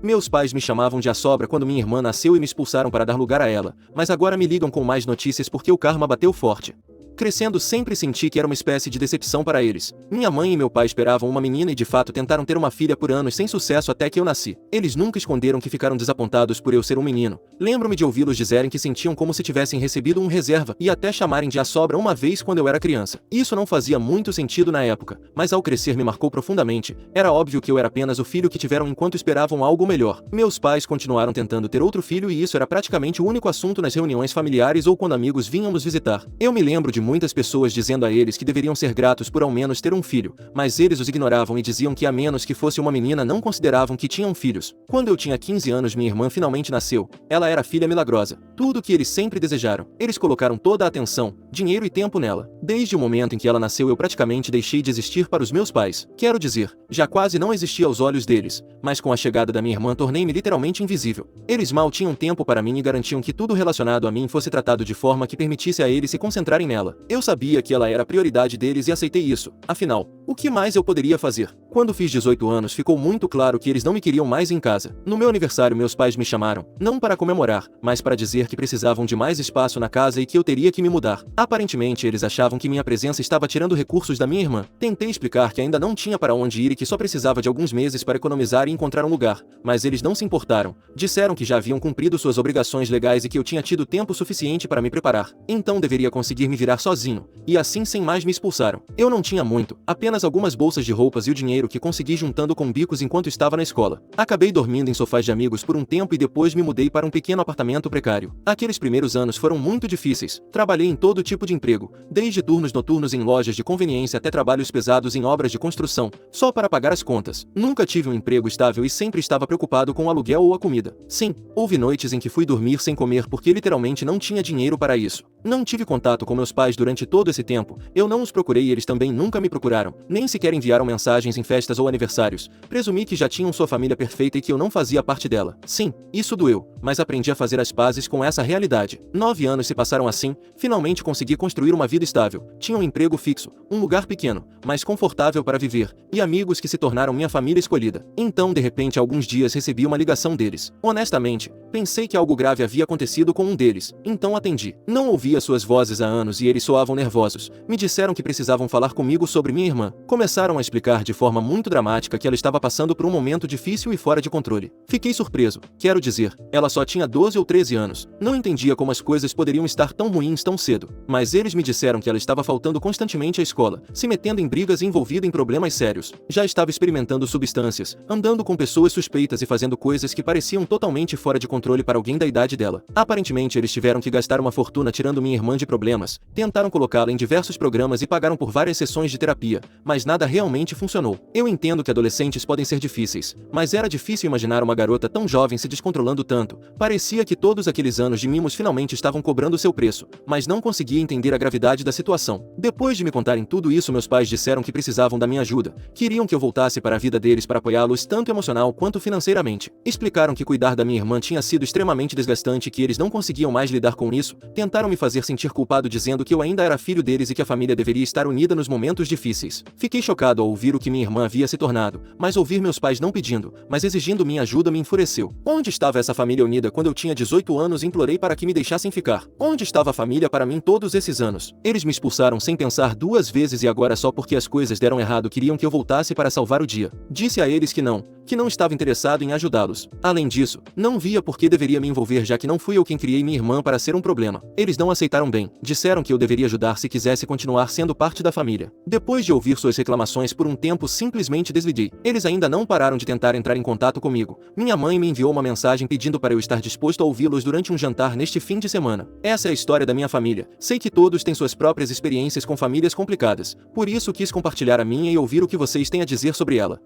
Meus pais me chamavam de assombra quando minha irmã nasceu e me expulsaram para dar lugar a ela, mas agora me ligam com mais notícias porque o karma bateu forte. Crescendo, sempre senti que era uma espécie de decepção para eles. Minha mãe e meu pai esperavam uma menina e de fato tentaram ter uma filha por anos sem sucesso até que eu nasci. Eles nunca esconderam que ficaram desapontados por eu ser um menino. Lembro-me de ouvi-los dizerem que sentiam como se tivessem recebido um reserva e até chamarem de assombra uma vez quando eu era criança. Isso não fazia muito sentido na época, mas ao crescer me marcou profundamente. Era óbvio que eu era apenas o filho que tiveram enquanto esperavam algo melhor. Meus pais continuaram tentando ter outro filho e isso era praticamente o único assunto nas reuniões familiares ou quando amigos vinham nos visitar. Eu me lembro de muitas pessoas dizendo a eles que deveriam ser gratos por ao menos ter um filho, mas eles os ignoravam e diziam que a menos que fosse uma menina não consideravam que tinham filhos. Quando eu tinha 15 anos minha irmã finalmente nasceu. Ela era a filha milagrosa. Tudo o que eles sempre desejaram. Eles colocaram toda a atenção, dinheiro e tempo nela. Desde o momento em que ela nasceu eu praticamente deixei de existir para os meus pais. Quero dizer, já quase não existia aos olhos deles, mas com a chegada da minha irmã tornei-me literalmente invisível. Eles mal tinham tempo para mim e garantiam que tudo relacionado a mim fosse tratado de forma que permitisse a eles se concentrarem nela. Eu sabia que ela era a prioridade deles e aceitei isso. Afinal, o que mais eu poderia fazer? Quando fiz 18 anos ficou muito claro que eles não me queriam mais em casa. No meu aniversário meus pais me chamaram, não para comemorar, mas para dizer que precisavam de mais espaço na casa e que eu teria que me mudar. Aparentemente eles achavam que minha presença estava tirando recursos da minha irmã. Tentei explicar que ainda não tinha para onde ir e que só precisava de alguns meses para economizar e encontrar um lugar, mas eles não se importaram. Disseram que já haviam cumprido suas obrigações legais e que eu tinha tido tempo suficiente para me preparar. Então deveria conseguir me virar sozinho. E assim sem mais me expulsaram. Eu não tinha muito, apenas algumas bolsas de roupas e o dinheiro que consegui juntando com bicos enquanto estava na escola. Acabei dormindo em sofás de amigos por um tempo e depois me mudei para um pequeno apartamento precário. Aqueles primeiros anos foram muito difíceis. Trabalhei em todo tipo de emprego, desde turnos noturnos em lojas de conveniência até trabalhos pesados em obras de construção, só para pagar as contas. Nunca tive um emprego estável e sempre estava preocupado com o aluguel ou a comida. Sim, houve noites em que fui dormir sem comer porque literalmente não tinha dinheiro para isso. Não tive contato com meus pais durante todo esse tempo, eu não os procurei e eles também nunca me procuraram, nem sequer enviaram mensagens em festas ou aniversários. Presumi que já tinham sua família perfeita e que eu não fazia parte dela. Sim, isso doeu, mas aprendi a fazer as pazes com essa realidade. 9 anos se passaram assim, finalmente consegui construir uma vida estável. Tinha um emprego fixo, um lugar pequeno, mas confortável para viver, e amigos que se tornaram minha família escolhida. Então, de repente, alguns dias recebi uma ligação deles. Honestamente, pensei que algo grave havia acontecido com um deles, então atendi. Não ouvia suas vozes há anos e eles soavam nervosos. Me disseram que precisavam falar comigo sobre minha irmã. Começaram a explicar de forma muito dramática que ela estava passando por um momento difícil e fora de controle. Fiquei surpreso. Quero dizer, ela só tinha 12 ou 13 anos. Não entendia como as coisas poderiam estar tão ruins tão cedo. Mas eles me disseram que ela estava faltando constantemente à escola, se metendo em brigas e envolvida em problemas sérios. Já estava experimentando substâncias, andando com pessoas suspeitas e fazendo coisas que pareciam totalmente fora de controle para alguém da idade dela. Aparentemente eles tiveram que gastar uma fortuna tirando minha irmã de problemas, tentaram colocá-la em diversos programas e pagaram por várias sessões de terapia, mas nada realmente funcionou. Eu entendo que adolescentes podem ser difíceis, mas era difícil imaginar uma garota tão jovem se descontrolando tanto. Parecia que todos aqueles anos de mimos finalmente estavam cobrando seu preço, mas não conseguia entender a gravidade da situação. Depois de me contarem tudo isso, meus pais disseram que precisavam da minha ajuda, queriam que eu voltasse para a vida deles para apoiá-los tanto emocional quanto financeiramente. Explicaram que cuidar da minha irmã tinha sido extremamente desgastante e que eles não conseguiam mais lidar com isso. Tentaram me fazer sentir culpado dizendo que eu ainda era filho deles e que a família deveria estar unida nos momentos difíceis. Fiquei chocado ao ouvir o que minha irmã havia se tornado, mas ouvir meus pais não pedindo, mas exigindo minha ajuda me enfureceu. Onde estava essa família unida quando eu tinha 18 anos e implorei para que me deixassem ficar? Onde estava a família para mim todos esses anos? Eles me expulsaram sem pensar duas vezes e agora só porque as coisas deram errado queriam que eu voltasse para salvar o dia. Disse a eles que não estava interessado em ajudá-los. Além disso, não via por que deveria me envolver já que não fui eu quem criei minha irmã para ser um problema. Eles não aceitaram bem, disseram que eu deveria ajudar se quisesse continuar sendo parte da família. Depois de ouvir suas reclamações por um tempo simplesmente desliguei. Eles ainda não pararam de tentar entrar em contato comigo. Minha mãe me enviou uma mensagem pedindo para eu estar disposto a ouvi-los durante um jantar neste fim de semana. Essa é a história da minha família. Sei que todos têm suas próprias experiências com famílias complicadas, por isso quis compartilhar a minha e ouvir o que vocês têm a dizer sobre ela.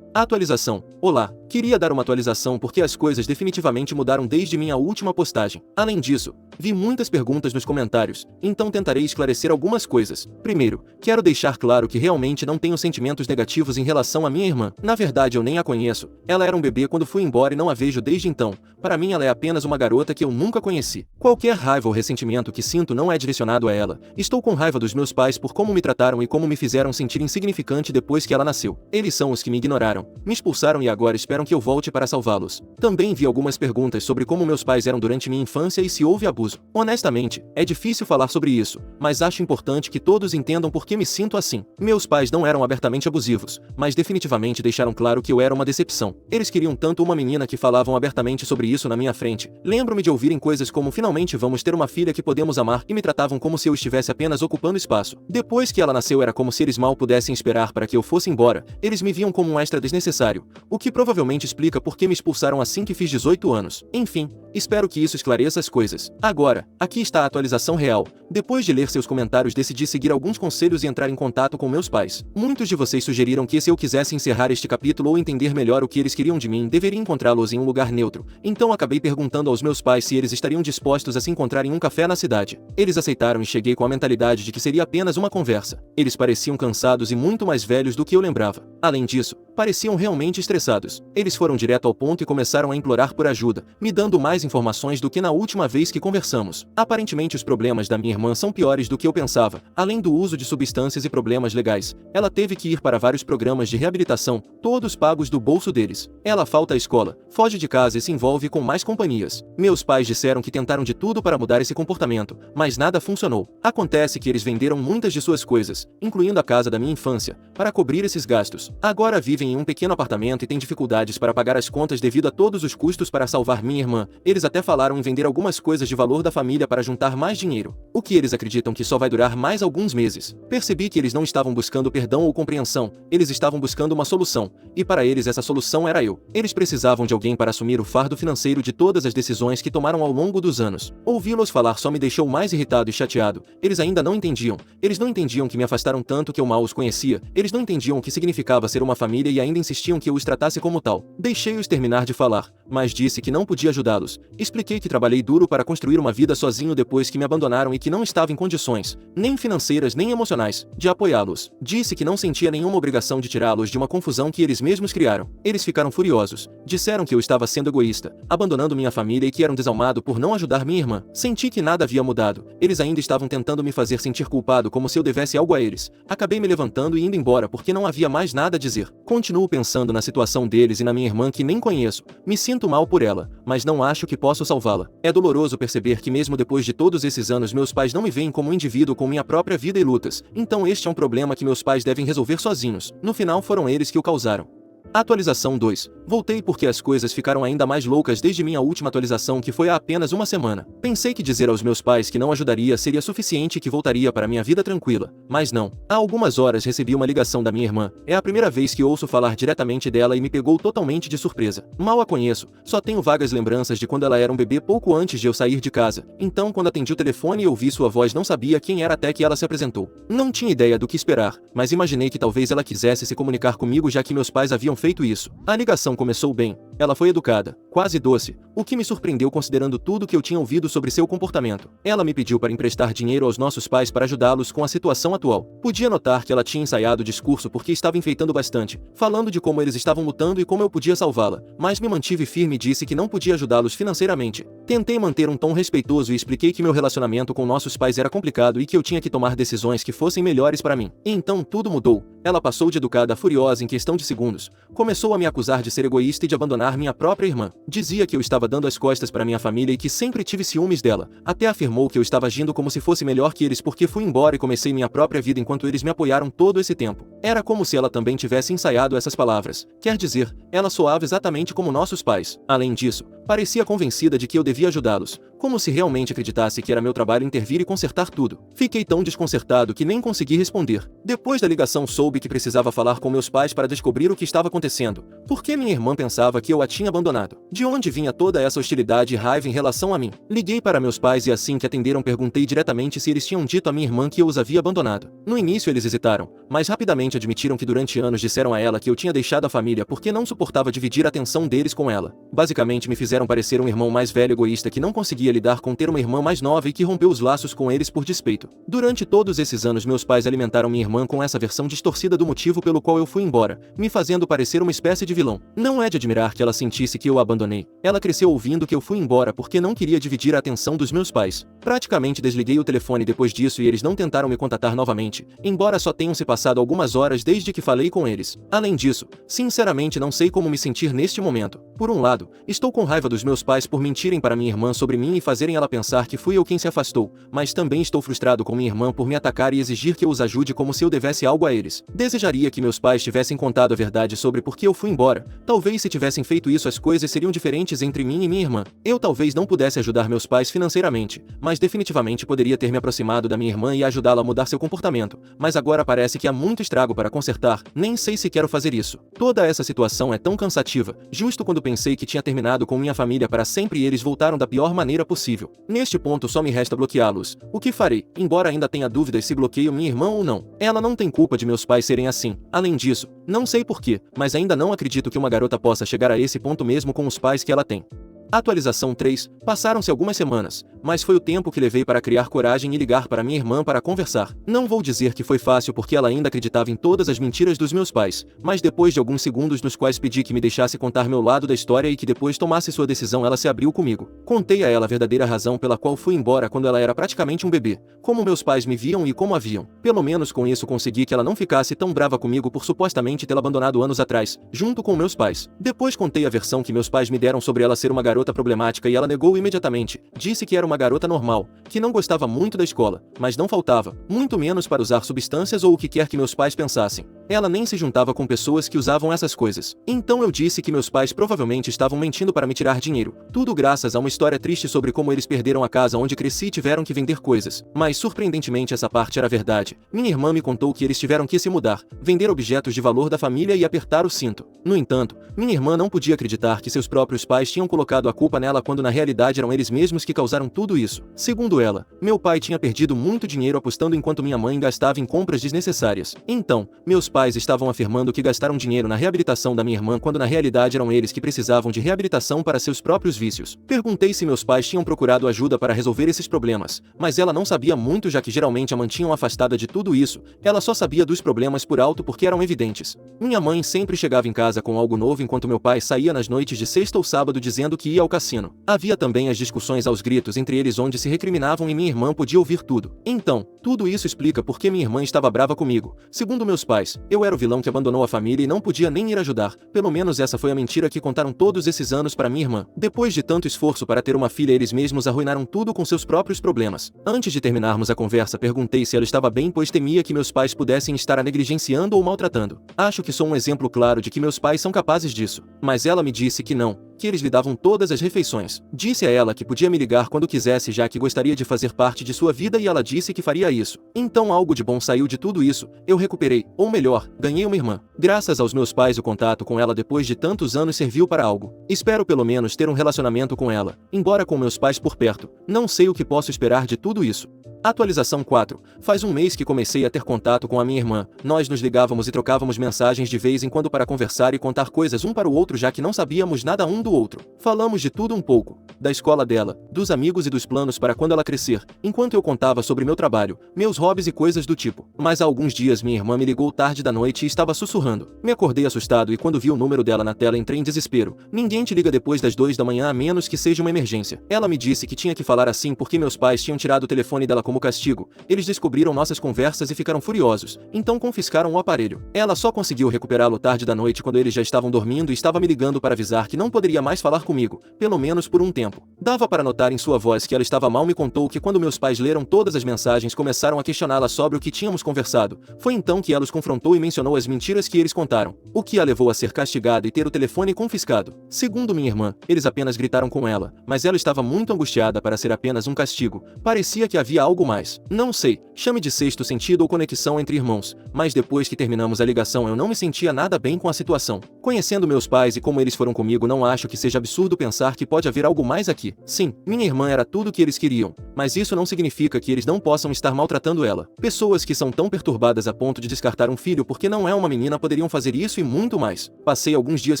Atualização. Olá, queria dar uma atualização porque as coisas definitivamente mudaram desde minha última postagem. Além disso, Vi muitas perguntas nos comentários, então tentarei esclarecer algumas coisas. Primeiro, quero deixar claro que realmente não tenho sentimentos negativos em relação à minha irmã. Na verdade, eu nem a conheço. Ela era um bebê quando fui embora e não a vejo desde então. Para mim, ela é apenas uma garota que eu nunca conheci. Qualquer raiva ou ressentimento que sinto não é direcionado a ela. Estou com raiva dos meus pais por como me trataram e como me fizeram sentir insignificante depois que ela nasceu. Eles são os que me ignoraram, me expulsaram e agora esperam que eu volte para salvá-los. Também vi algumas perguntas sobre como meus pais eram durante minha infância e se houve abuso. Honestamente, é difícil falar sobre isso, mas acho importante que todos entendam por que me sinto assim. Meus pais não eram abertamente abusivos, mas definitivamente deixaram claro que eu era uma decepção. Eles queriam tanto uma menina que falavam abertamente sobre isso na minha frente. Lembro-me de ouvirem coisas como finalmente vamos ter uma filha que podemos amar e me tratavam como se eu estivesse apenas ocupando espaço. Depois que ela nasceu era como se eles mal pudessem esperar para que eu fosse embora. Eles me viam como um extra desnecessário, o que provavelmente explica por que me expulsaram assim que fiz 18 anos. Enfim, espero que isso esclareça as coisas. Agora, aqui está a atualização real. Depois de ler seus comentários decidi seguir alguns conselhos e entrar em contato com meus pais. Muitos de vocês sugeriram que se eu quisesse encerrar este capítulo ou entender melhor o que eles queriam de mim, deveria encontrá-los em um lugar neutro. Então acabei perguntando aos meus pais se eles estariam dispostos a se encontrar em um café na cidade. Eles aceitaram e cheguei com a mentalidade de que seria apenas uma conversa. Eles pareciam cansados e muito mais velhos do que eu lembrava. Além disso, pareciam realmente estressados. Eles foram direto ao ponto e começaram a implorar por ajuda, me dando mais informações do que na última vez que conversamos. Aparentemente os problemas da minha irmã são piores do que eu pensava. Além do uso de substâncias e problemas legais, ela teve que ir para vários programas de reabilitação, todos pagos do bolso deles. Ela falta à escola, foge de casa e se envolve com mais companhias. Meus pais disseram que tentaram de tudo para mudar esse comportamento, mas nada funcionou. Acontece que eles venderam muitas de suas coisas, incluindo a casa da minha infância, para cobrir esses gastos. Agora vivem em um pequeno apartamento e têm dificuldades para pagar as contas devido a todos os custos para salvar minha irmã. Eles até falaram em vender algumas coisas de valor da família para juntar mais dinheiro, o que eles acreditam que só vai durar mais alguns meses. Percebi que eles não estavam buscando perdão ou compreensão, eles estavam buscando uma solução, e para eles essa solução era eu. Eles precisavam de alguém para assumir o fardo financeiro de todas as decisões que tomaram ao longo dos anos. Ouvi-los falar só me deixou mais irritado e chateado. Eles ainda não entendiam. Eles não entendiam que me afastaram tanto que eu mal os conhecia. Eles não entendiam o que significava ser uma família e ainda insistiam que eu os tratasse como tal. Deixei-os terminar de falar, mas disse que não podia ajudá-los. Expliquei que trabalhei duro para construir uma vida sozinho depois que me abandonaram e que não estava em condições, nem financeiras nem emocionais, de apoiá-los. Disse que não sentia nenhuma obrigação de tirá-los de uma confusão que eles mesmos criaram. Eles ficaram furiosos. Disseram que eu estava sendo egoísta, abandonando minha família e que era um desalmado por não ajudar minha irmã. Senti que nada havia mudado. Eles ainda estavam tentando me fazer sentir culpado como se eu devesse algo a eles. Acabei me levantando e indo embora porque não havia mais nada a dizer. Continuo pensando na situação deles e na minha irmã que nem conheço. Me sinto mal por ela, mas não acho que posso salvá-la. É doloroso perceber que mesmo depois de todos esses anos meus pais não me veem como um indivíduo com minha própria vida e lutas. Então este é um problema que meus pais devem resolver sozinhos. No final foram eles que o causaram. Atualização 2. Voltei porque as coisas ficaram ainda mais loucas desde minha última atualização que foi há apenas uma semana. Pensei que dizer aos meus pais que não ajudaria seria suficiente e que voltaria para minha vida tranquila. Mas não. Há algumas horas recebi uma ligação da minha irmã. É a primeira vez que ouço falar diretamente dela e me pegou totalmente de surpresa. Mal a conheço. Só tenho vagas lembranças de quando ela era um bebê pouco antes de eu sair de casa. Então quando atendi o telefone e ouvi sua voz não sabia quem era até que ela se apresentou. Não tinha ideia do que esperar, mas imaginei que talvez ela quisesse se comunicar comigo já que meus pais haviam feito isso. A ligação começou bem. Ela foi educada, quase doce, o que me surpreendeu considerando tudo que eu tinha ouvido sobre seu comportamento. Ela me pediu para emprestar dinheiro aos nossos pais para ajudá-los com a situação atual. Podia notar que ela tinha ensaiado o discurso porque estava enfeitando bastante, falando de como eles estavam lutando e como eu podia salvá-la, mas me mantive firme e disse que não podia ajudá-los financeiramente. Tentei manter um tom respeitoso e expliquei que meu relacionamento com nossos pais era complicado e que eu tinha que tomar decisões que fossem melhores para mim. E então tudo mudou. Ela passou de educada a furiosa em questão de segundos. Começou a me acusar de ser egoísta e de abandonar minha própria irmã. Dizia que eu estava dando as costas para minha família e que sempre tive ciúmes dela. Até afirmou que eu estava agindo como se fosse melhor que eles porque fui embora e comecei minha própria vida enquanto eles me apoiaram todo esse tempo. Era como se ela também tivesse ensaiado essas palavras. Quer dizer, ela soava exatamente como nossos pais. Além disso, parecia convencida de que eu devia ajudá-los, como se realmente acreditasse que era meu trabalho intervir e consertar tudo. Fiquei tão desconcertado que nem consegui responder. Depois da ligação soube que precisava falar com meus pais para descobrir o que estava acontecendo. Por que minha irmã pensava que eu a tinha abandonado? De onde vinha toda essa hostilidade e raiva em relação a mim? Liguei para meus pais e assim que atenderam perguntei diretamente se eles tinham dito a minha irmã que eu os havia abandonado. No início eles hesitaram, mas rapidamente admitiram que durante anos disseram a ela que eu tinha deixado a família porque não suportava dividir a atenção deles com ela. Basicamente me fizeram parecer um irmão mais velho egoísta que não conseguia lidar com ter uma irmã mais nova e que rompeu os laços com eles por despeito. Durante todos esses anos meus pais alimentaram minha irmã com essa versão distorcida do motivo pelo qual eu fui embora, me fazendo parecer uma espécie de vilão. Não é de admirar que ela sentisse que eu a abandonei. Ela cresceu ouvindo que eu fui embora porque não queria dividir a atenção dos meus pais. Praticamente desliguei o telefone depois disso e eles não tentaram me contatar novamente, embora só tenham se passado algumas horas desde que falei com eles. Além disso, sinceramente não sei como me sentir neste momento. Por um lado, estou com raiva dos meus pais por mentirem para minha irmã sobre mim e fazerem ela pensar que fui eu quem se afastou, mas também estou frustrado com minha irmã por me atacar e exigir que eu os ajude como se eu devesse algo a eles. Desejaria que meus pais tivessem contado a verdade sobre por que eu fui embora. Talvez se tivessem feito isso as coisas seriam diferentes entre mim e minha irmã. Eu talvez não pudesse ajudar meus pais financeiramente, mas definitivamente poderia ter me aproximado da minha irmã e ajudá-la a mudar seu comportamento. Mas agora parece que há muito estrago para consertar, nem sei se quero fazer isso. Toda essa situação é tão cansativa, justo quando pensei que tinha terminado com minha família para sempre e eles voltaram da pior maneira possível. Neste ponto só me resta bloqueá-los. O que farei, embora ainda tenha dúvidas se bloqueio minha irmã ou não? Ela não tem culpa de meus pais serem assim. Além disso, não sei porquê, mas ainda não acredito que uma garota possa chegar a esse ponto mesmo com os pais que ela tem. Atualização 3. Passaram-se algumas semanas, mas foi o tempo que levei para criar coragem e ligar para minha irmã para conversar. Não vou dizer que foi fácil porque ela ainda acreditava em todas as mentiras dos meus pais, mas depois de alguns segundos nos quais pedi que me deixasse contar meu lado da história e que depois tomasse sua decisão, ela se abriu comigo. Contei a ela a verdadeira razão pela qual fui embora quando ela era praticamente um bebê, como meus pais me viam e como a viam. Pelo menos com isso consegui que ela não ficasse tão brava comigo por supostamente tê-la abandonado anos atrás, junto com meus pais. Depois contei a versão que meus pais me deram sobre ela ser uma garota problemática e ela negou imediatamente. Disse que era uma garota normal, que não gostava muito da escola, mas não faltava, muito menos para usar substâncias ou o que quer que meus pais pensassem. Ela nem se juntava com pessoas que usavam essas coisas. Então eu disse que meus pais provavelmente estavam mentindo para me tirar dinheiro. Tudo graças a uma história triste sobre como eles perderam a casa onde cresci e tiveram que vender coisas. Mas surpreendentemente essa parte era verdade. Minha irmã me contou que eles tiveram que se mudar, vender objetos de valor da família e apertar o cinto. No entanto, minha irmã não podia acreditar que seus próprios pais tinham colocado a culpa nela quando na realidade eram eles mesmos que causaram tudo isso. Segundo ela, meu pai tinha perdido muito dinheiro apostando enquanto minha mãe gastava em compras desnecessárias. Então, meus pais estavam afirmando que gastaram dinheiro na reabilitação da minha irmã quando na realidade eram eles que precisavam de reabilitação para seus próprios vícios. Perguntei se meus pais tinham procurado ajuda para resolver esses problemas, mas ela não sabia muito já que geralmente a mantinham afastada de tudo isso. Ela só sabia dos problemas por alto porque eram evidentes. Minha mãe sempre chegava em casa com algo novo enquanto meu pai saía nas noites de sexta ou sábado dizendo que ia ao cassino. Havia também as discussões aos gritos entre eles onde se recriminavam e minha irmã podia ouvir tudo. Então, tudo isso explica por que minha irmã estava brava comigo. Segundo meus pais, eu era o vilão que abandonou a família e não podia nem ir ajudar. Pelo menos essa foi a mentira que contaram todos esses anos para minha irmã. Depois de tanto esforço para ter uma filha, eles mesmos arruinaram tudo com seus próprios problemas. Antes de terminarmos a conversa, perguntei se ela estava bem, pois temia que meus pais pudessem estar a negligenciando ou maltratando. Acho que sou um exemplo claro de que meus pais são capazes disso. Mas ela me disse que não, que eles lhe davam todas as refeições. Disse a ela que podia me ligar quando quisesse, já que gostaria de fazer parte de sua vida, e ela disse que faria isso. Então algo de bom saiu de tudo isso. Eu recuperei, ou melhor, ganhei uma irmã. Graças aos meus pais, o contato com ela depois de tantos anos serviu para algo. Espero pelo menos ter um relacionamento com ela, embora com meus pais por perto. Não sei o que posso esperar de tudo isso. Atualização 4. Faz um mês que comecei a ter contato com a minha irmã. Nós nos ligávamos e trocávamos mensagens de vez em quando para conversar e contar coisas um para o outro, já que não sabíamos nada um do outro. Falamos de tudo um pouco. Da escola dela, dos amigos e dos planos para quando ela crescer, enquanto eu contava sobre meu trabalho, meus hobbies e coisas do tipo. Mas há alguns dias minha irmã me ligou tarde da noite e estava sussurrando. Me acordei assustado e quando vi o número dela na tela entrei em desespero. Ninguém te liga depois das 2 da manhã a menos que seja uma emergência. Ela me disse que tinha que falar assim porque meus pais tinham tirado o telefone dela como castigo. Eles descobriram nossas conversas e ficaram furiosos, então confiscaram o aparelho. Ela só conseguiu recuperá-lo tarde da noite quando eles já estavam dormindo e estava me ligando para avisar que não poderia mais falar comigo, pelo menos por um tempo. Dava para notar em sua voz que ela estava mal. Me contou que quando meus pais leram todas as mensagens começaram a questioná-la sobre o que tínhamos conversado. Foi então que ela os confrontou e mencionou as mentiras que eles contaram, o que a levou a ser castigada e ter o telefone confiscado. Segundo minha irmã, eles apenas gritaram com ela, mas ela estava muito angustiada para ser apenas um castigo. Parecia que havia algo mais. Não sei, chame de sexto sentido ou conexão entre irmãos, mas depois que terminamos a ligação eu não me sentia nada bem com a situação. Conhecendo meus pais e como eles foram comigo, não acho que seja absurdo pensar que pode haver algo mais aqui. que, sim, minha irmã era tudo o que eles queriam, mas isso não significa que eles não possam estar maltratando ela. Pessoas que são tão perturbadas a ponto de descartar um filho porque não é uma menina poderiam fazer isso e muito mais. Passei alguns dias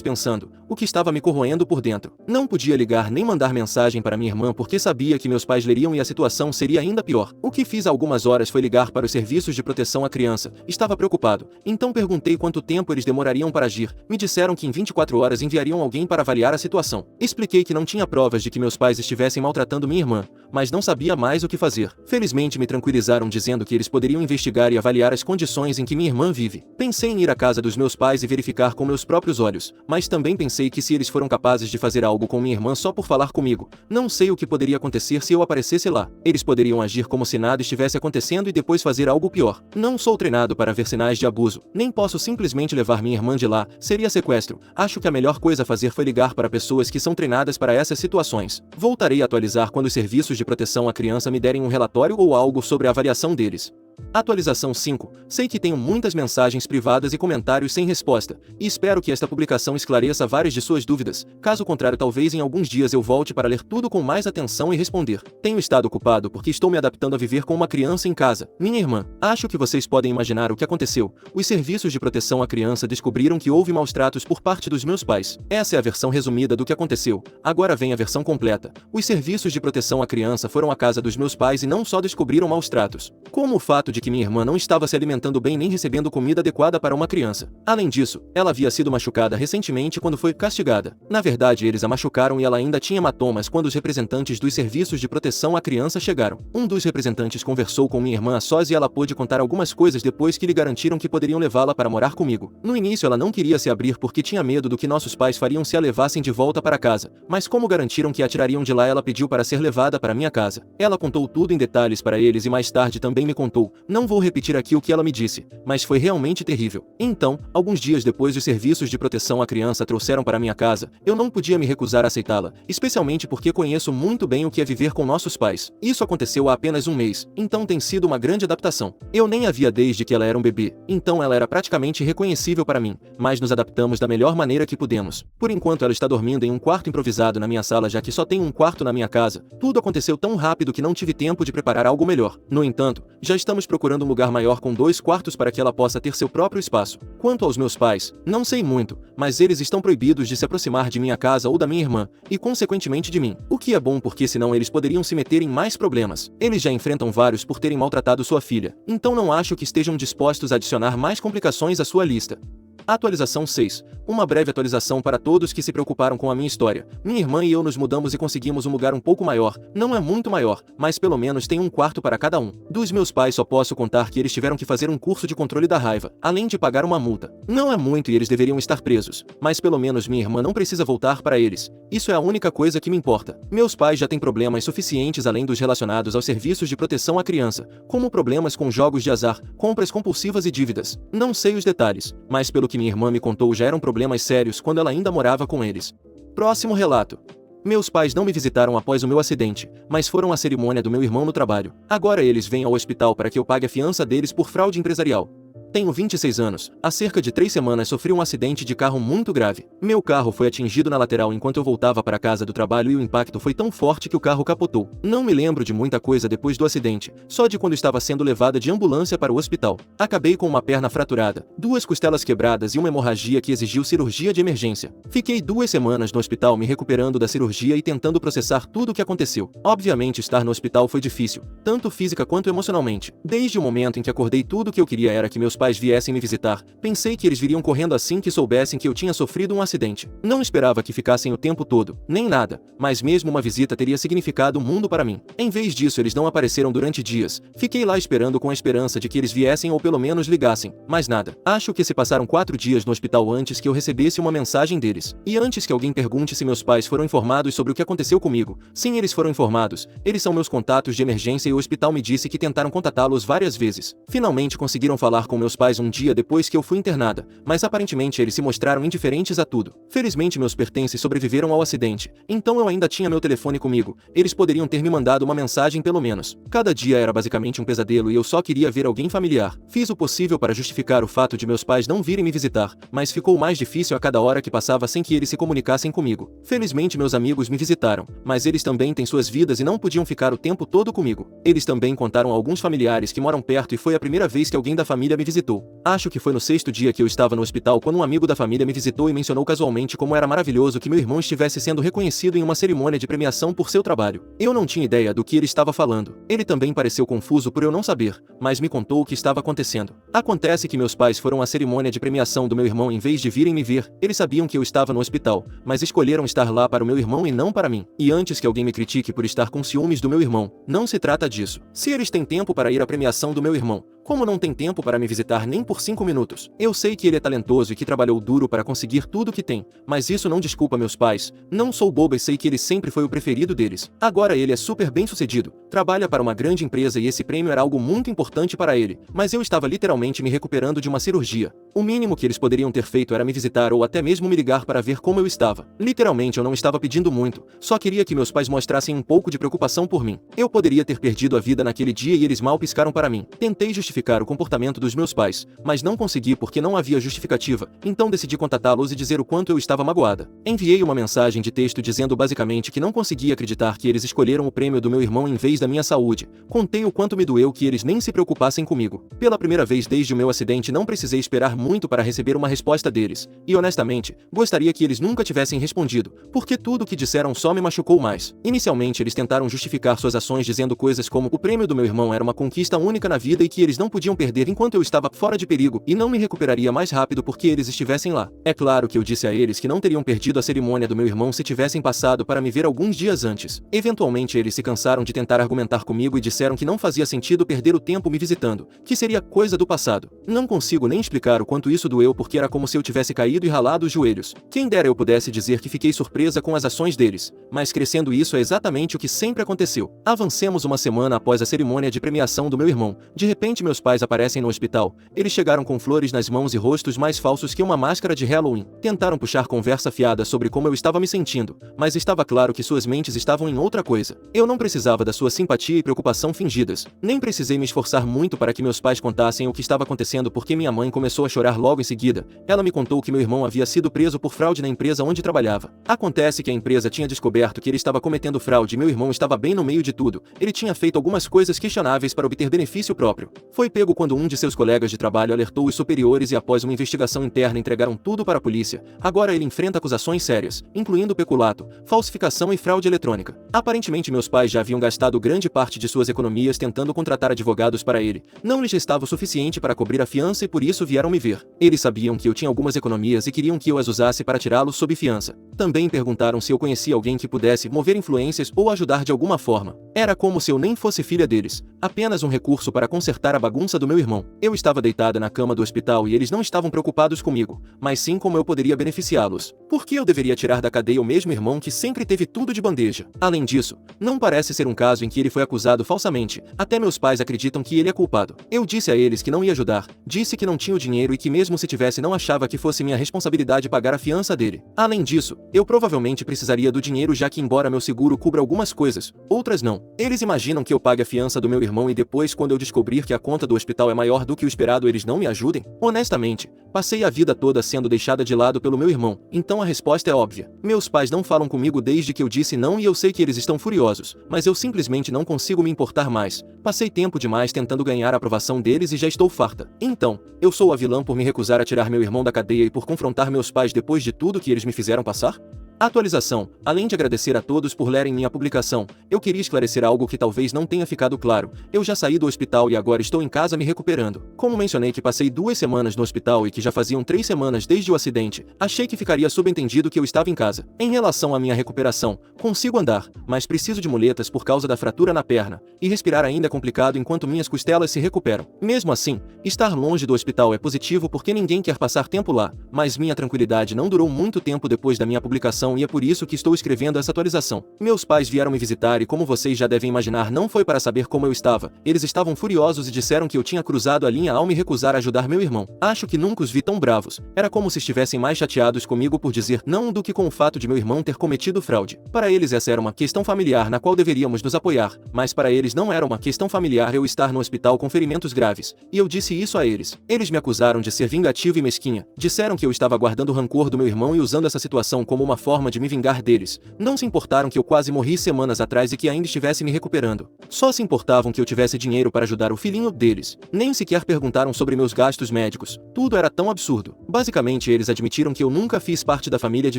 pensando, o que estava me corroendo por dentro. Não podia ligar nem mandar mensagem para minha irmã porque sabia que meus pais leriam e a situação seria ainda pior. O que fiz há algumas horas foi ligar para os serviços de proteção à criança. Estava preocupado. Então perguntei quanto tempo eles demorariam para agir. Me disseram que em 24 horas enviariam alguém para avaliar a situação. Expliquei que não tinha provas de que meus pais estivessem maltratando minha irmã, mas não sabia mais o que fazer. Felizmente me tranquilizaram dizendo que eles poderiam investigar e avaliar as condições em que minha irmã vive. Pensei em ir à casa dos meus pais e verificar com meus próprios olhos, mas também pensei que se eles foram capazes de fazer algo com minha irmã só por falar comigo, não sei o que poderia acontecer se eu aparecesse lá. Eles poderiam agir como se nada estivesse acontecendo e depois fazer algo pior. Não sou treinado para ver sinais de abuso, nem posso simplesmente levar minha irmã de lá, seria sequestro. Acho que a melhor coisa a fazer foi ligar para pessoas que são treinadas para essas situações. Voltarei a atualizar quando os serviços de proteção à criança me derem um relatório ou algo sobre a avaliação deles. Atualização 5. Sei que tenho muitas mensagens privadas e comentários sem resposta, e espero que esta publicação esclareça várias de suas dúvidas. Caso contrário, talvez em alguns dias eu volte para ler tudo com mais atenção e responder. Tenho estado ocupado porque estou me adaptando a viver com uma criança em casa, minha irmã. Acho que vocês podem imaginar o que aconteceu. Os serviços de proteção à criança descobriram que houve maus tratos por parte dos meus pais. Essa é a versão resumida do que aconteceu. Agora vem a versão completa. Os serviços de proteção à criança foram à casa dos meus pais e não só descobriram maus tratos, como o fato de que minha irmã não estava se alimentando bem nem recebendo comida adequada para uma criança. Além disso, ela havia sido machucada recentemente quando foi castigada. Na verdade, eles a machucaram e ela ainda tinha hematomas quando os representantes dos serviços de proteção à criança chegaram. Um dos representantes conversou com minha irmã a sós e ela pôde contar algumas coisas depois que lhe garantiram que poderiam levá-la para morar comigo. No início ela não queria se abrir porque tinha medo do que nossos pais fariam se a levassem de volta para casa, mas como garantiram que a tirariam de lá, ela pediu para ser levada para minha casa. Ela contou tudo em detalhes para eles e mais tarde também me contou. Não vou repetir aqui o que ela me disse, mas foi realmente terrível. Então, alguns dias depois os serviços de proteção à criança trouxeram para minha casa, eu não podia me recusar a aceitá-la, especialmente porque conheço muito bem o que é viver com nossos pais. Isso aconteceu há apenas um mês, então tem sido uma grande adaptação. Eu nem a via desde que ela era um bebê, então ela era praticamente irreconhecível para mim, mas nos adaptamos da melhor maneira que pudemos. Por enquanto ela está dormindo em um quarto improvisado na minha sala, já que só tenho um quarto na minha casa. Tudo aconteceu tão rápido que não tive tempo de preparar algo melhor. No entanto, já estamos procurando um lugar maior com 2 quartos para que ela possa ter seu próprio espaço. Quanto aos meus pais, não sei muito, mas eles estão proibidos de se aproximar de minha casa ou da minha irmã, e consequentemente de mim. O que é bom porque senão eles poderiam se meter em mais problemas. Eles já enfrentam vários por terem maltratado sua filha, então não acho que estejam dispostos a adicionar mais complicações à sua lista. Atualização 6. Uma breve atualização para todos que se preocuparam com a minha história. Minha irmã e eu nos mudamos e conseguimos um lugar um pouco maior. Não é muito maior, mas pelo menos tem um quarto para cada um. Dos meus pais só posso contar que eles tiveram que fazer um curso de controle da raiva, além de pagar uma multa. Não é muito e eles deveriam estar presos, mas pelo menos minha irmã não precisa voltar para eles. Isso é a única coisa que me importa. Meus pais já têm problemas suficientes além dos relacionados aos serviços de proteção à criança, como problemas com jogos de azar, compras compulsivas e dívidas. Não sei os detalhes, mas pelo que minha irmã me contou já eram problemas sérios quando ela ainda morava com eles. Próximo relato. Meus pais não me visitaram após o meu acidente, mas foram à cerimônia do meu irmão no trabalho. Agora eles vêm ao hospital para que eu pague a fiança deles por fraude empresarial. Tenho 26 anos. Há cerca de 3 semanas sofri um acidente de carro muito grave. Meu carro foi atingido na lateral enquanto eu voltava para casa do trabalho e o impacto foi tão forte que o carro capotou. Não me lembro de muita coisa depois do acidente, só de quando estava sendo levada de ambulância para o hospital. Acabei com uma perna fraturada, 2 costelas quebradas e uma hemorragia que exigiu cirurgia de emergência. Fiquei 2 semanas no hospital me recuperando da cirurgia e tentando processar tudo o que aconteceu. Obviamente estar no hospital foi difícil, tanto física quanto emocionalmente. Desde o momento em que acordei, tudo o que eu queria era que meus pais viessem me visitar. Pensei que eles viriam correndo assim que soubessem que eu tinha sofrido um acidente. Não esperava que ficassem o tempo todo, nem nada, mas mesmo uma visita teria significado o mundo para mim. Em vez disso, eles não apareceram durante dias. Fiquei lá esperando com a esperança de que eles viessem ou pelo menos ligassem, mas nada. Acho que se passaram 4 dias no hospital antes que eu recebesse uma mensagem deles. E antes que alguém pergunte se meus pais foram informados sobre o que aconteceu comigo, sim, eles foram informados. Eles são meus contatos de emergência e o hospital me disse que tentaram contatá-los várias vezes. Finalmente conseguiram falar com meus meus pais um dia depois que eu fui internada, mas aparentemente eles se mostraram indiferentes a tudo. Felizmente meus pertences sobreviveram ao acidente, então eu ainda tinha meu telefone comigo, eles poderiam ter me mandado uma mensagem pelo menos. Cada dia era basicamente um pesadelo e eu só queria ver alguém familiar. Fiz o possível para justificar o fato de meus pais não virem me visitar, mas ficou mais difícil a cada hora que passava sem que eles se comunicassem comigo. Felizmente meus amigos me visitaram, mas eles também têm suas vidas e não podiam ficar o tempo todo comigo. Eles também contaram a alguns familiares que moram perto e foi a primeira vez que alguém da família me visitou. Acho que foi no 6º dia que eu estava no hospital quando um amigo da família me visitou e mencionou casualmente como era maravilhoso que meu irmão estivesse sendo reconhecido em uma cerimônia de premiação por seu trabalho. Eu não tinha ideia do que ele estava falando. Ele também pareceu confuso por eu não saber, mas me contou o que estava acontecendo. Acontece que meus pais foram à cerimônia de premiação do meu irmão em vez de virem me ver. Eles sabiam que eu estava no hospital, mas escolheram estar lá para o meu irmão e não para mim. E antes que alguém me critique por estar com ciúmes do meu irmão, não se trata disso. Se eles têm tempo para ir à premiação do meu irmão, como não tem tempo para me visitar nem por 5 minutos? Eu sei que ele é talentoso e que trabalhou duro para conseguir tudo que tem, mas isso não desculpa meus pais. Não sou boba e sei que ele sempre foi o preferido deles. Agora ele é super bem sucedido, trabalha para uma grande empresa e esse prêmio era algo muito importante para ele, mas eu estava literalmente me recuperando de uma cirurgia. O mínimo que eles poderiam ter feito era me visitar ou até mesmo me ligar para ver como eu estava. Literalmente eu não estava pedindo muito, só queria que meus pais mostrassem um pouco de preocupação por mim. Eu poderia ter perdido a vida naquele dia e eles mal piscaram para mim. Tentei justificar o comportamento dos meus pais, mas não consegui porque não havia justificativa, então decidi contatá-los e dizer o quanto eu estava magoada. Enviei uma mensagem de texto dizendo basicamente que não conseguia acreditar que eles escolheram o prêmio do meu irmão em vez da minha saúde. Contei o quanto me doeu que eles nem se preocupassem comigo. Pela primeira vez desde o meu acidente não precisei esperar muito para receber uma resposta deles, e honestamente, gostaria que eles nunca tivessem respondido, porque tudo o que disseram só me machucou mais. Inicialmente eles tentaram justificar suas ações dizendo coisas como o prêmio do meu irmão era uma conquista única na vida e que eles não podiam perder enquanto eu estava fora de perigo e não me recuperaria mais rápido porque eles estivessem lá. É claro que eu disse a eles que não teriam perdido a cerimônia do meu irmão se tivessem passado para me ver alguns dias antes. Eventualmente eles se cansaram de tentar argumentar comigo e disseram que não fazia sentido perder o tempo me visitando, que seria coisa do passado. Não consigo nem explicar o quanto isso doeu porque era como se eu tivesse caído e ralado os joelhos. Quem dera eu pudesse dizer que fiquei surpresa com as ações deles, mas crescendo isso é exatamente o que sempre aconteceu. Avancemos uma semana após a cerimônia de premiação do meu irmão. De repente meus pais aparecem no hospital. Eles chegaram com flores nas mãos e rostos mais falsos que uma máscara de Halloween. Tentaram puxar conversa fiada sobre como eu estava me sentindo, mas estava claro que suas mentes estavam em outra coisa. Eu não precisava da sua simpatia e preocupação fingidas. Nem precisei me esforçar muito para que meus pais contassem o que estava acontecendo porque minha mãe começou a chorar logo em seguida. Ela me contou que meu irmão havia sido preso por fraude na empresa onde trabalhava. Acontece que a empresa tinha descoberto que ele estava cometendo fraude e meu irmão estava bem no meio de tudo. Ele tinha feito algumas coisas questionáveis para obter benefício próprio. Foi pego quando um de seus colegas de trabalho alertou os superiores e após uma investigação interna entregaram tudo para a polícia. Agora ele enfrenta acusações sérias, incluindo peculato, falsificação e fraude eletrônica. Aparentemente meus pais já haviam gastado grande parte de suas economias tentando contratar advogados para ele. Não lhes restava o suficiente para cobrir a fiança e por isso vieram me ver. Eles sabiam que eu tinha algumas economias e queriam que eu as usasse para tirá-lo sob fiança. Também perguntaram se eu conhecia alguém que pudesse mover influências ou ajudar de alguma forma. Era como se eu nem fosse filha deles, apenas um recurso para consertar a bagunça do meu irmão. Eu estava deitada na cama do hospital e eles não estavam preocupados comigo, mas sim como eu poderia beneficiá-los. Por que eu deveria tirar da cadeia o mesmo irmão que sempre teve tudo de bandeja? Além disso, não parece ser um caso em que ele foi acusado falsamente. Até meus pais acreditam que ele é culpado. Eu disse a eles que não ia ajudar, disse que não tinha o dinheiro e que mesmo se tivesse não achava que fosse minha responsabilidade pagar a fiança dele. Além disso, eu provavelmente precisaria do dinheiro já que embora meu seguro cubra algumas coisas, outras não. Eles imaginam que eu pague a fiança do meu irmão e depois quando eu descobrir que a conta do hospital é maior do que o esperado eles não me ajudem? Honestamente, passei a vida toda sendo deixada de lado pelo meu irmão, então a resposta é óbvia. Meus pais não falam comigo desde que eu disse não e eu sei que eles estão furiosos, mas eu simplesmente não consigo me importar mais. Passei tempo demais tentando ganhar a aprovação deles e já estou farta. Então, eu sou a vilã por me recusar a tirar meu irmão da cadeia e por confrontar meus pais depois de tudo que eles me fizeram passar? Atualização. Além de agradecer a todos por lerem minha publicação, eu queria esclarecer algo que talvez não tenha ficado claro. Eu já saí do hospital e agora estou em casa me recuperando. Como mencionei que passei 2 semanas no hospital e que já faziam 3 semanas desde o acidente, achei que ficaria subentendido que eu estava em casa. Em relação à minha recuperação, consigo andar, mas preciso de muletas por causa da fratura na perna, e respirar ainda é complicado enquanto minhas costelas se recuperam. Mesmo assim, estar longe do hospital é positivo porque ninguém quer passar tempo lá, mas minha tranquilidade não durou muito tempo depois da minha publicação situação e é por isso que estou escrevendo essa atualização. Meus pais vieram me visitar e, como vocês já devem imaginar, não foi para saber como eu estava. Eles estavam furiosos e disseram que eu tinha cruzado a linha ao me recusar a ajudar meu irmão. Acho que nunca os vi tão bravos. Era como se estivessem mais chateados comigo por dizer não do que com o fato de meu irmão ter cometido fraude. Para eles essa era uma questão familiar na qual deveríamos nos apoiar, mas para eles não era uma questão familiar eu estar no hospital com ferimentos graves. E eu disse isso a eles. Eles me acusaram de ser vingativo e mesquinha. Disseram que eu estava guardando o rancor do meu irmão e usando essa situação como uma forma de me vingar deles. Não se importaram que eu quase morri semanas atrás e que ainda estivesse me recuperando. Só se importavam que eu tivesse dinheiro para ajudar o filhinho deles. Nem sequer perguntaram sobre meus gastos médicos. Tudo era tão absurdo. Basicamente, eles admitiram que eu nunca fiz parte da família de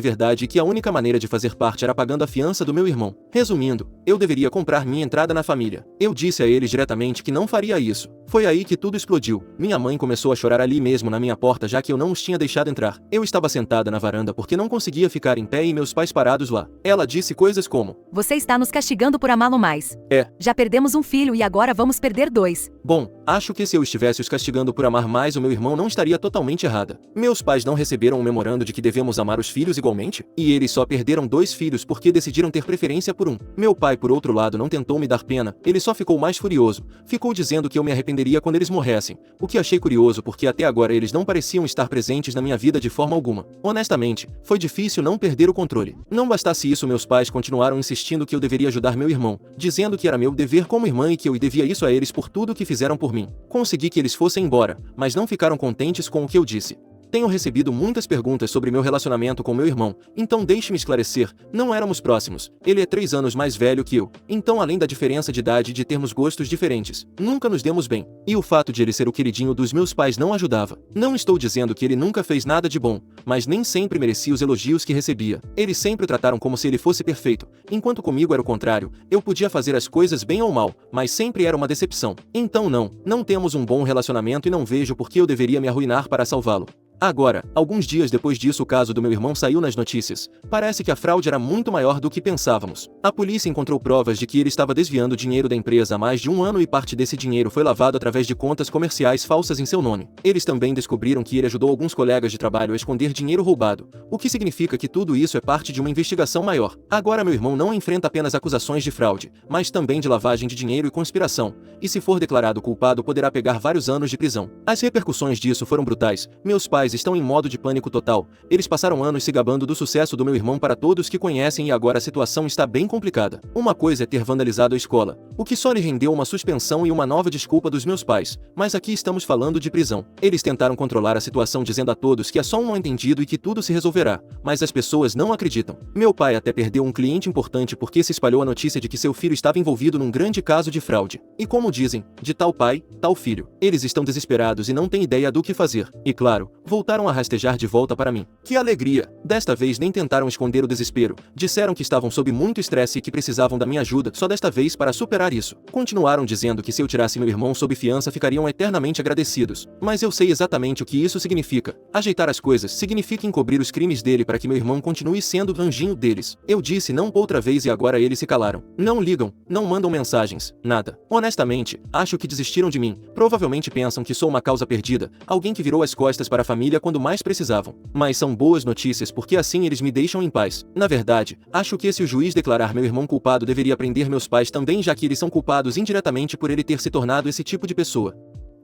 verdade e que a única maneira de fazer parte era pagando a fiança do meu irmão. Resumindo, eu deveria comprar minha entrada na família. Eu disse a eles diretamente que não faria isso. Foi aí que tudo explodiu. Minha mãe começou a chorar ali mesmo na minha porta, já que eu não os tinha deixado entrar. Eu estava sentada na varanda porque não conseguia ficar em pé e meus pais parados lá. Ela disse coisas como: "Você está nos castigando por amá-lo mais. É. Já perdemos um filho e agora vamos perder 2. Bom, acho que se eu estivesse os castigando por amar mais o meu irmão não estaria totalmente errada. Meus pais não receberam um memorando de que devemos amar os filhos igualmente? E eles só perderam 2 filhos porque decidiram ter preferência por um. Meu pai, por outro lado, não tentou me dar pena, ele só ficou mais furioso. Ficou dizendo que eu me arrependeria quando eles morressem. O que achei curioso porque até agora eles não pareciam estar presentes na minha vida de forma alguma. Honestamente, foi difícil não perder o controle. Não bastasse isso, meus pais continuaram insistindo que eu deveria ajudar meu irmão, dizendo que era meu dever como irmã e que eu devia isso a eles por tudo que fizeram por mim. Consegui que eles fossem embora, mas não ficaram contentes com o que eu disse. Tenho recebido muitas perguntas sobre meu relacionamento com meu irmão, então deixe-me esclarecer, não éramos próximos. Ele é 3 anos mais velho que eu, então além da diferença de idade e de termos gostos diferentes, nunca nos demos bem. E o fato de ele ser o queridinho dos meus pais não ajudava. Não estou dizendo que ele nunca fez nada de bom, mas nem sempre merecia os elogios que recebia. Eles sempre o trataram como se ele fosse perfeito, enquanto comigo era o contrário. Eu podia fazer as coisas bem ou mal, mas sempre era uma decepção. Então não temos um bom relacionamento e não vejo por que eu deveria me arruinar para salvá-lo. Agora, alguns dias depois disso, o caso do meu irmão saiu nas notícias. Parece que a fraude era muito maior do que pensávamos. A polícia encontrou provas de que ele estava desviando dinheiro da empresa há mais de 1 ano e parte desse dinheiro foi lavado através de contas comerciais falsas em seu nome. Eles também descobriram que ele ajudou alguns colegas de trabalho a esconder dinheiro roubado, o que significa que tudo isso é parte de uma investigação maior. Agora meu irmão não enfrenta apenas acusações de fraude, mas também de lavagem de dinheiro e conspiração, e se for declarado culpado poderá pegar vários anos de prisão. As repercussões disso foram brutais. Meus pais estão em modo de pânico total. Eles passaram anos se gabando do sucesso do meu irmão para todos que conhecem e agora a situação está bem complicada. Uma coisa é ter vandalizado a escola, o que só lhe rendeu uma suspensão e uma nova desculpa dos meus pais, mas aqui estamos falando de prisão. Eles tentaram controlar a situação dizendo a todos que é só um mal-entendido e que tudo se resolverá, mas as pessoas não acreditam. Meu pai até perdeu um cliente importante porque se espalhou a notícia de que seu filho estava envolvido num grande caso de fraude. E como dizem, de tal pai, tal filho. Eles estão desesperados e não têm ideia do que fazer. E claro, voltaram a rastejar de volta para mim. Que alegria! Desta vez nem tentaram esconder o desespero. Disseram que estavam sob muito estresse e que precisavam da minha ajuda só desta vez para superar isso. Continuaram dizendo que se eu tirasse meu irmão sob fiança ficariam eternamente agradecidos. Mas eu sei exatamente o que isso significa. Ajeitar as coisas significa encobrir os crimes dele para que meu irmão continue sendo o anjinho deles. Eu disse não outra vez e agora eles se calaram. Não ligam, não mandam mensagens, nada. Honestamente, acho que desistiram de mim. Provavelmente pensam que sou uma causa perdida, alguém que virou as costas para a família quando mais precisavam. Mas são boas notícias porque assim eles me deixam em paz. Na verdade, acho que se o juiz declarar meu irmão culpado deveria prender meus pais também, já que eles são culpados indiretamente por ele ter se tornado esse tipo de pessoa.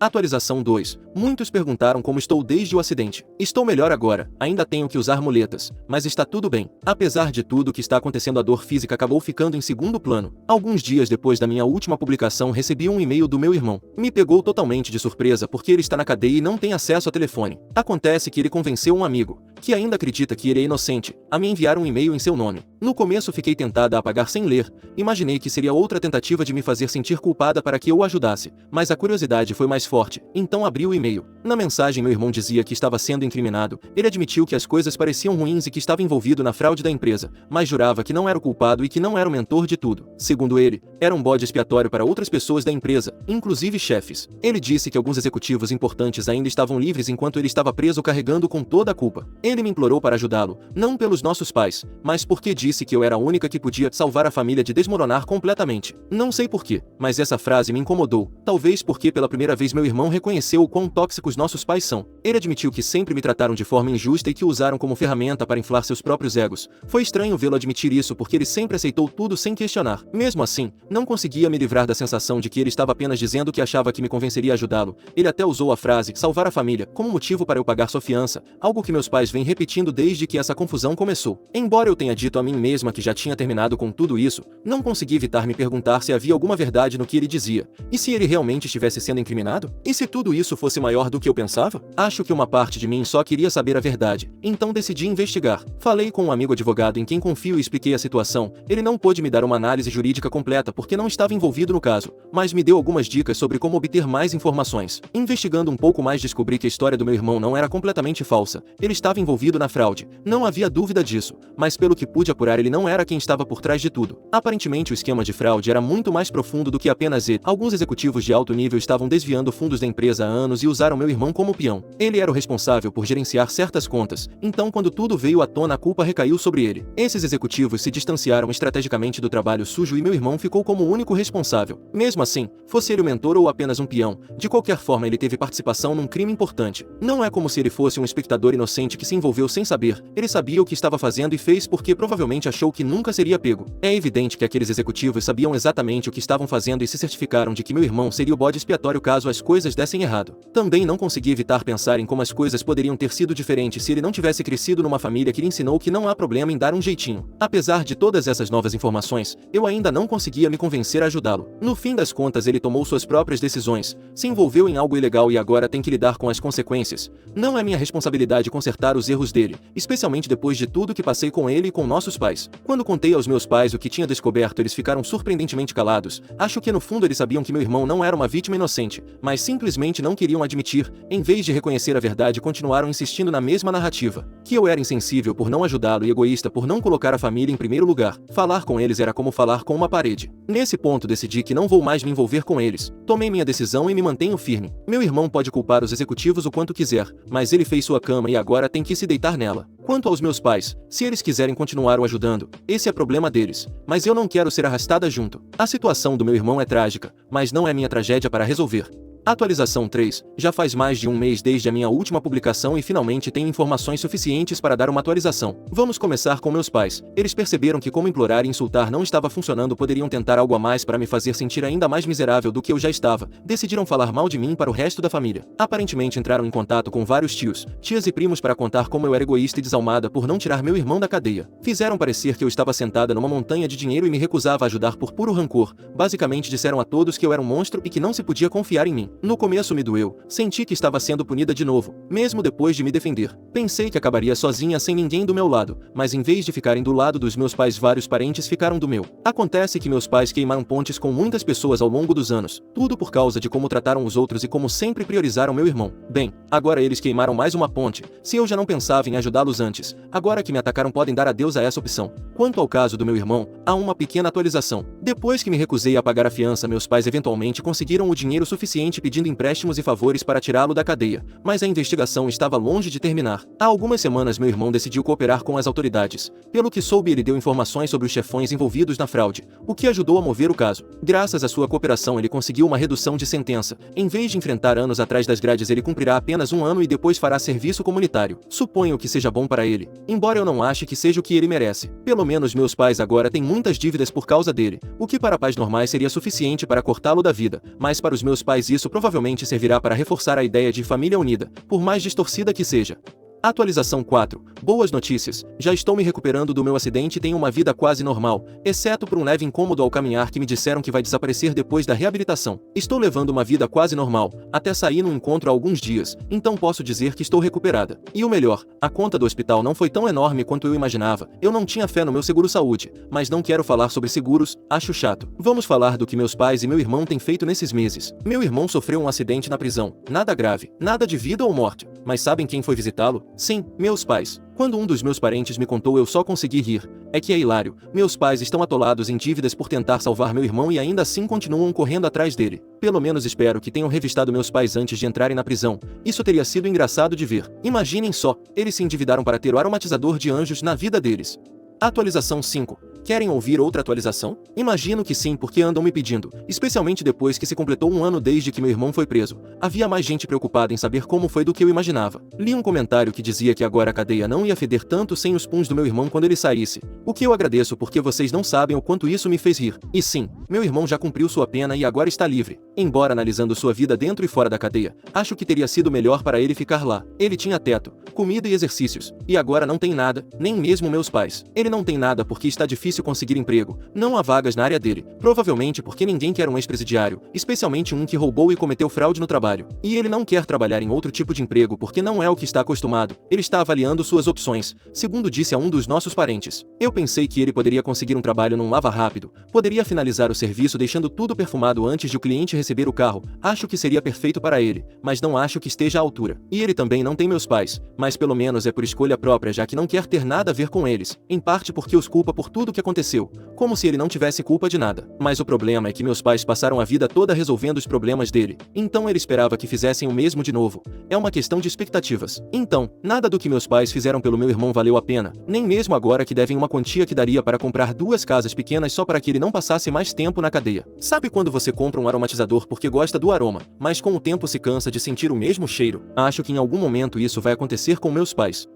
Atualização 2. Muitos perguntaram como estou desde o acidente. Estou melhor agora, ainda tenho que usar muletas, mas está tudo bem. Apesar de tudo que está acontecendo, a dor física acabou ficando em segundo plano. Alguns dias depois da minha última publicação recebi um e-mail do meu irmão. Me pegou totalmente de surpresa porque ele está na cadeia e não tem acesso a telefone. Acontece que ele convenceu um amigo, que ainda acredita que ele é inocente, a me enviar um e-mail em seu nome. No começo fiquei tentada a apagar sem ler, imaginei que seria outra tentativa de me fazer sentir culpada para que eu o ajudasse, mas a curiosidade foi mais forte, então abri o e-mail. Na mensagem meu irmão dizia que estava sendo incriminado, ele admitiu que as coisas pareciam ruins e que estava envolvido na fraude da empresa, mas jurava que não era o culpado e que não era o mentor de tudo. Segundo ele, era um bode expiatório para outras pessoas da empresa, inclusive chefes. Ele disse que alguns executivos importantes ainda estavam livres enquanto ele estava preso carregando com toda a culpa. Ele me implorou para ajudá-lo, não pelos nossos pais, mas porque disse que eu era a única que podia salvar a família de desmoronar completamente. Não sei porquê, mas essa frase me incomodou, talvez porque pela primeira vez meu irmão reconheceu o quão tóxicos nossos pais são. Ele admitiu que sempre me trataram de forma injusta e que o usaram como ferramenta para inflar seus próprios egos. Foi estranho vê-lo admitir isso porque ele sempre aceitou tudo sem questionar. Mesmo assim, não conseguia me livrar da sensação de que ele estava apenas dizendo que achava que me convenceria a ajudá-lo. Ele até usou a frase "salvar a família" como motivo para eu pagar sua fiança, algo que meus pais vêm repetindo desde que essa confusão começou. Embora eu tenha dito a mim mesma que já tinha terminado com tudo isso, não consegui evitar me perguntar se havia alguma verdade no que ele dizia. E se ele realmente estivesse sendo incriminado? E se tudo isso fosse maior do que eu pensava? Acho que uma parte de mim só queria saber a verdade, então decidi investigar. Falei com um amigo advogado em quem confio e expliquei a situação. Ele não pôde me dar uma análise jurídica completa porque não estava envolvido no caso, mas me deu algumas dicas sobre como obter mais informações. Investigando um pouco mais, descobri que a história do meu irmão não era completamente falsa. Ele estava envolvido na fraude, não havia dúvida disso, mas pelo que pude apurar, ele não era quem estava por trás de tudo. Aparentemente o esquema de fraude era muito mais profundo do que apenas ele. Alguns executivos de alto nível estavam desviando fundos da empresa há anos e usaram meu irmão como peão. Ele era o responsável por gerenciar certas contas, então quando tudo veio à tona, a culpa recaiu sobre ele. Esses executivos se distanciaram estrategicamente do trabalho sujo e meu irmão ficou como o único responsável. Mesmo assim, fosse ele o mentor ou apenas um peão, de qualquer forma ele teve participação num crime importante. Não é como se ele fosse um espectador inocente que se envolveu sem saber. Ele sabia o que estava fazendo e fez porque provavelmente achou que nunca seria pego. É evidente que aqueles executivos sabiam exatamente o que estavam fazendo e se certificaram de que meu irmão seria o bode expiatório caso as coisas dessem errado. Também não consegui evitar pensar em como as coisas poderiam ter sido diferentes se ele não tivesse crescido numa família que lhe ensinou que não há problema em dar um jeitinho. Apesar de todas essas novas informações, eu ainda não conseguia me convencer a ajudá-lo. No fim das contas, ele tomou suas próprias decisões, se envolveu em algo ilegal e agora tem que lidar com as consequências. Não é minha responsabilidade consertar os erros dele, especialmente depois de tudo que passei com ele e com nossos pais. Quando contei aos meus pais o que tinha descoberto, eles ficaram surpreendentemente calados. Acho que no fundo eles sabiam que meu irmão não era uma vítima inocente, mas simplesmente não queriam admitir. Em vez de reconhecer a verdade, continuaram insistindo na mesma narrativa, que eu era insensível por não ajudá-lo e egoísta por não colocar a família em primeiro lugar. Falar com eles era como falar com uma parede. Nesse ponto decidi que não vou mais me envolver com eles. Tomei minha decisão e me mantenho firme. Meu irmão pode culpar os executivos o quanto quiser, mas ele fez sua cama e agora tem que se deitar nela. Quanto aos meus pais, se eles quiserem continuar o ajudando, esse é problema deles, mas eu não quero ser arrastada junto. A situação do meu irmão é trágica, mas não é minha tragédia para resolver. Atualização 3. Já faz mais de um mês desde a minha última publicação e finalmente tenho informações suficientes para dar uma atualização. Vamos começar com meus pais. Eles perceberam que como implorar e insultar não estava funcionando, poderiam tentar algo a mais para me fazer sentir ainda mais miserável do que eu já estava. Decidiram falar mal de mim para o resto da família. Aparentemente entraram em contato com vários tios, tias e primos para contar como eu era egoísta e desalmada por não tirar meu irmão da cadeia. Fizeram parecer que eu estava sentada numa montanha de dinheiro e me recusava a ajudar por puro rancor. Basicamente disseram a todos que eu era um monstro e que não se podia confiar em mim. No começo me doeu, senti que estava sendo punida de novo, mesmo depois de me defender. Pensei que acabaria sozinha sem ninguém do meu lado, mas em vez de ficarem do lado dos meus pais, vários parentes ficaram do meu. Acontece que meus pais queimaram pontes com muitas pessoas ao longo dos anos, tudo por causa de como trataram os outros e como sempre priorizaram meu irmão. Bem, agora eles queimaram mais uma ponte. Se eu já não pensava em ajudá-los antes, agora que me atacaram podem dar adeus a essa opção. Quanto ao caso do meu irmão, há uma pequena atualização. Depois que me recusei a pagar a fiança, meus pais eventualmente conseguiram o dinheiro suficiente pedindo empréstimos e favores para tirá-lo da cadeia, mas a investigação estava longe de terminar. Há algumas semanas meu irmão decidiu cooperar com as autoridades. Pelo que soube, ele deu informações sobre os chefões envolvidos na fraude, o que ajudou a mover o caso. Graças à sua cooperação, ele conseguiu uma redução de sentença. Em vez de enfrentar anos atrás das grades, ele cumprirá apenas 1 ano e depois fará serviço comunitário. Suponho que seja bom para ele, embora eu não ache que seja o que ele merece. Pelo menos meus pais agora têm muitas dívidas por causa dele, o que para pais normais seria suficiente para cortá-lo da vida, mas para os meus pais isso provavelmente servirá para reforçar a ideia de família unida, por mais distorcida que seja. Atualização 4. Boas notícias. Já estou me recuperando do meu acidente e tenho uma vida quase normal, exceto por um leve incômodo ao caminhar que me disseram que vai desaparecer depois da reabilitação. Estou levando uma vida quase normal, até sair num encontro há alguns dias, então posso dizer que estou recuperada. E o melhor, a conta do hospital não foi tão enorme quanto eu imaginava. Eu não tinha fé no meu seguro-saúde, mas não quero falar sobre seguros, acho chato. Vamos falar do que meus pais e meu irmão têm feito nesses meses. Meu irmão sofreu um acidente na prisão, nada grave, nada de vida ou morte. mas sabem quem foi visitá-lo? Sim, meus pais. Quando um dos meus parentes me contou, eu só consegui rir. É que é hilário. Meus pais estão atolados em dívidas por tentar salvar meu irmão e ainda assim continuam correndo atrás dele. Pelo menos espero que tenham revistado meus pais antes de entrarem na prisão. Isso teria sido engraçado de ver. Imaginem só, eles se endividaram para ter o aromatizador de anjos na vida deles. Atualização 5. Querem ouvir outra atualização? Imagino que sim, porque andam me pedindo, especialmente depois que se completou um ano desde que meu irmão foi preso. Havia mais gente preocupada em saber como foi do que eu imaginava. Li um comentário que dizia que agora a cadeia não ia feder tanto sem os puns do meu irmão quando ele saísse. O que eu agradeço porque vocês não sabem o quanto isso me fez rir. E sim, meu irmão já cumpriu sua pena e agora está livre. Embora analisando sua vida dentro e fora da cadeia, acho que teria sido melhor para ele ficar lá. Ele tinha teto, comida e exercícios, e agora não tem nada, nem mesmo meus pais. Ele não tem nada porque está difícil conseguir emprego, não há vagas na área dele, provavelmente porque ninguém quer um ex-presidiário, especialmente um que roubou e cometeu fraude no trabalho. E ele não quer trabalhar em outro tipo de emprego porque não é o que está acostumado. Ele está avaliando suas opções, segundo disse a um dos nossos parentes. Eu pensei que ele poderia conseguir um trabalho num lava-rápido, poderia finalizar o serviço deixando tudo perfumado antes de o cliente receber o carro. Acho que seria perfeito para ele, mas não acho que esteja à altura. E ele também não tem meus pais, mas pelo menos é por escolha própria, já que não quer ter nada a ver com eles, em parte porque os culpa por tudo o que aconteceu, como se ele não tivesse culpa de nada. Mas o problema é que meus pais passaram a vida toda resolvendo os problemas dele, então ele esperava que fizessem o mesmo de novo. É uma questão de expectativas. Então, nada do que meus pais fizeram pelo meu irmão valeu a pena, nem mesmo agora que devem uma quantia que daria para comprar 2 casas pequenas só para que ele não passasse mais tempo na cadeia. Sabe quando você compra um aromatizador porque gosta do aroma, mas com o tempo se cansa de sentir o mesmo cheiro? Acho que em algum momento isso vai acontecer com meus pais.